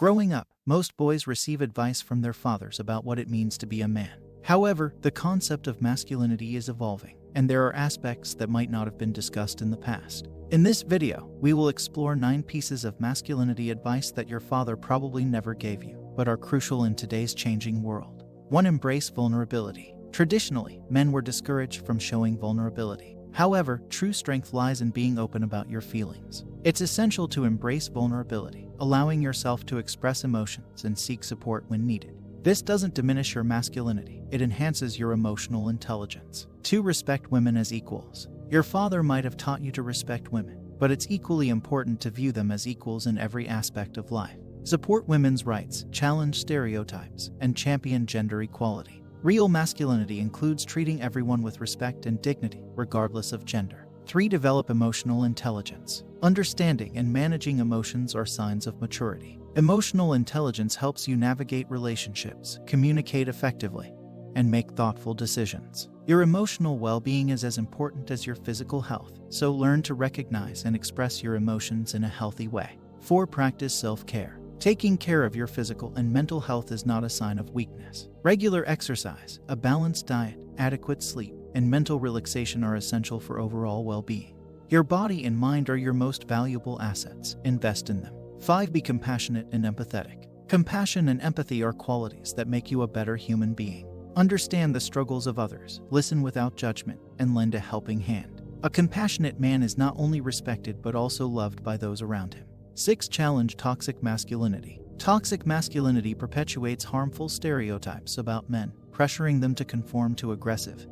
Growing up, most boys receive advice from their fathers about what it means to be a man. However, the concept of masculinity is evolving, and there are aspects that might not have been discussed in the past. In this video, we will explore 9 pieces of masculinity advice that your father probably never gave you, but are crucial in today's changing world. 1. Embrace vulnerability. Traditionally, men were discouraged from showing vulnerability. However, true strength lies in being open about your feelings. It's essential to embrace vulnerability, allowing yourself to express emotions and seek support when needed. This doesn't diminish your masculinity, it enhances your emotional intelligence. 2. Respect women as equals. Your father might have taught you to respect women, but it's equally important to view them as equals in every aspect of life. Support women's rights, challenge stereotypes, and champion gender equality. Real masculinity includes treating everyone with respect and dignity, regardless of gender. 3. Develop emotional intelligence. Understanding and managing emotions are signs of maturity. Emotional intelligence helps you navigate relationships, communicate effectively, and make thoughtful decisions. Your emotional well-being is as important as your physical health, so learn to recognize and express your emotions in a healthy way. 4. Practice self-care. Taking care of your physical and mental health is not a sign of weakness. Regular exercise, a balanced diet, adequate sleep, and mental relaxation are essential for overall well-being. Your body and mind are your most valuable assets. Invest in them. 5. Be compassionate and empathetic. Compassion and empathy are qualities that make you a better human being. Understand the struggles of others, listen without judgment, and lend a helping hand. A compassionate man is not only respected but also loved by those around him. 6. Challenge toxic masculinity. Toxic masculinity perpetuates harmful stereotypes about men, pressuring them to conform to aggressive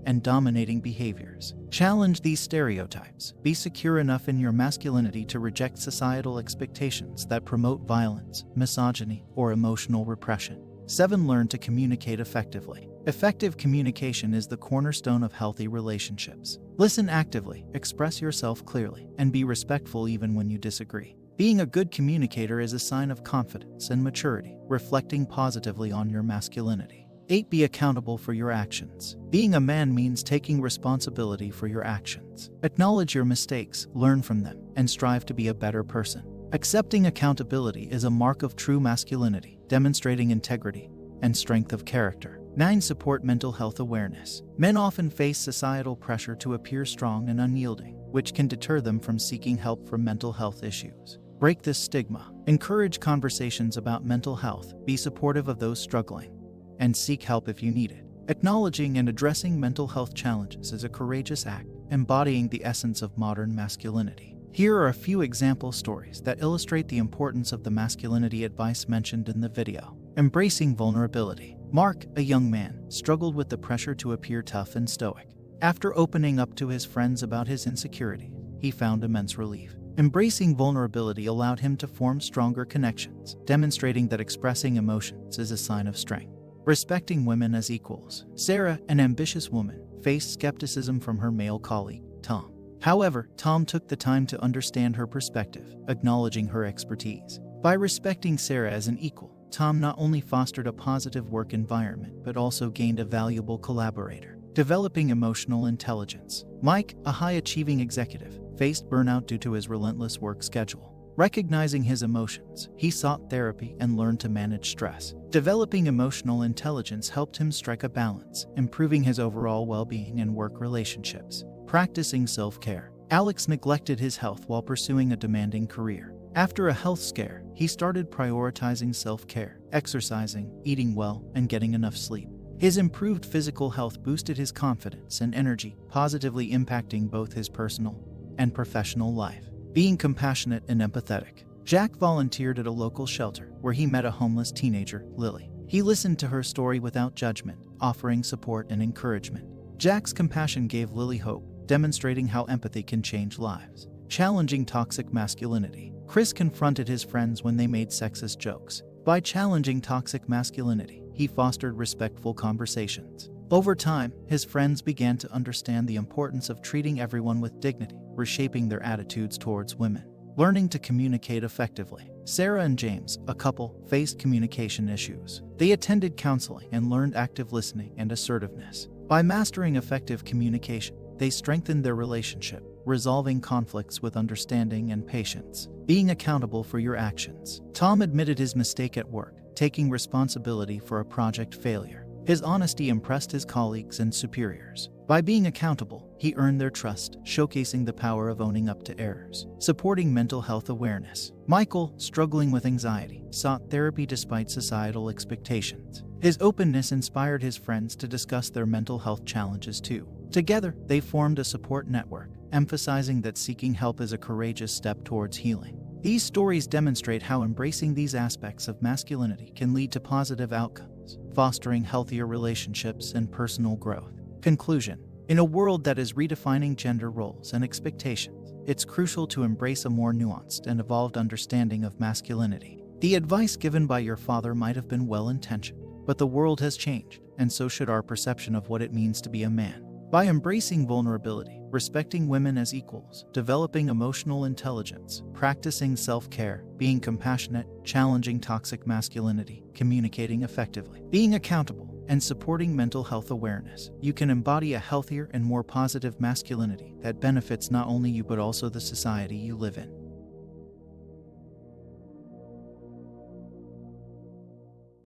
and dominating behaviors. Challenge these stereotypes. Be secure enough in your masculinity to reject societal expectations that promote violence, misogyny, or emotional repression. 7. Learn to communicate effectively. Effective communication is the cornerstone of healthy relationships. Listen actively, express yourself clearly, and be respectful even when you disagree. Being a good communicator is a sign of confidence and maturity, reflecting positively on your masculinity. 8. Be accountable for your actions. Being a man means taking responsibility for your actions. Acknowledge your mistakes, learn from them, and strive to be a better person. Accepting accountability is a mark of true masculinity, demonstrating integrity and strength of character. 9. Support mental health awareness. Men often face societal pressure to appear strong and unyielding, which can deter them from seeking help for mental health issues. Break this stigma. Encourage conversations about mental health, be supportive of those struggling, and seek help if you need it. Acknowledging and addressing mental health challenges is a courageous act, embodying the essence of modern masculinity. Here are a few example stories that illustrate the importance of the masculinity advice mentioned in the video. Embracing vulnerability. Mark, a young man, struggled with the pressure to appear tough and stoic. After opening up to his friends about his insecurity, he found immense relief. Embracing vulnerability allowed him to form stronger connections, demonstrating that expressing emotions is a sign of strength. Respecting women as equals. Sarah, an ambitious woman, faced skepticism from her male colleague, Tom. However, Tom took the time to understand her perspective, acknowledging her expertise. By respecting Sarah as an equal, Tom not only fostered a positive work environment but also gained a valuable collaborator. Developing emotional intelligence. Mike, a high-achieving executive, faced burnout due to his relentless work schedule. Recognizing his emotions, he sought therapy and learned to manage stress. Developing emotional intelligence helped him strike a balance, improving his overall well-being and work relationships. Practicing self-care. Alex neglected his health while pursuing a demanding career. After a health scare, he started prioritizing self-care, exercising, eating well, and getting enough sleep. His improved physical health boosted his confidence and energy, positively impacting both his personal and professional life. Being compassionate and empathetic. Jack volunteered at a local shelter where he met a homeless teenager, Lily. He listened to her story without judgment, offering support and encouragement. Jack's compassion gave Lily hope, demonstrating how empathy can change lives. Challenging toxic masculinity. Chris confronted his friends when they made sexist jokes. By challenging toxic masculinity, he fostered respectful conversations. Over time, his friends began to understand the importance of treating everyone with dignity, reshaping their attitudes towards women. Learning to communicate effectively. Sarah and James, a couple, faced communication issues. They attended counseling and learned active listening and assertiveness. By mastering effective communication, they strengthened their relationship, resolving conflicts with understanding and patience, being accountable for your actions. Tom admitted his mistake at work, taking responsibility for a project failure. His honesty impressed his colleagues and superiors. By being accountable, he earned their trust, showcasing the power of owning up to errors. Supporting mental health awareness. Michael, struggling with anxiety, sought therapy despite societal expectations. His openness inspired his friends to discuss their mental health challenges too. Together, they formed a support network, emphasizing that seeking help is a courageous step towards healing. These stories demonstrate how embracing these aspects of masculinity can lead to positive outcomes, fostering healthier relationships and personal growth. Conclusion. In a world that is redefining gender roles and expectations, it's crucial to embrace a more nuanced and evolved understanding of masculinity. The advice given by your father might have been well-intentioned, but the world has changed, and so should our perception of what it means to be a man. By embracing vulnerability, respecting women as equals, developing emotional intelligence, practicing self-care, being compassionate, challenging toxic masculinity, communicating effectively, being accountable, and supporting mental health awareness, you can embody a healthier and more positive masculinity that benefits not only you but also the society you live in.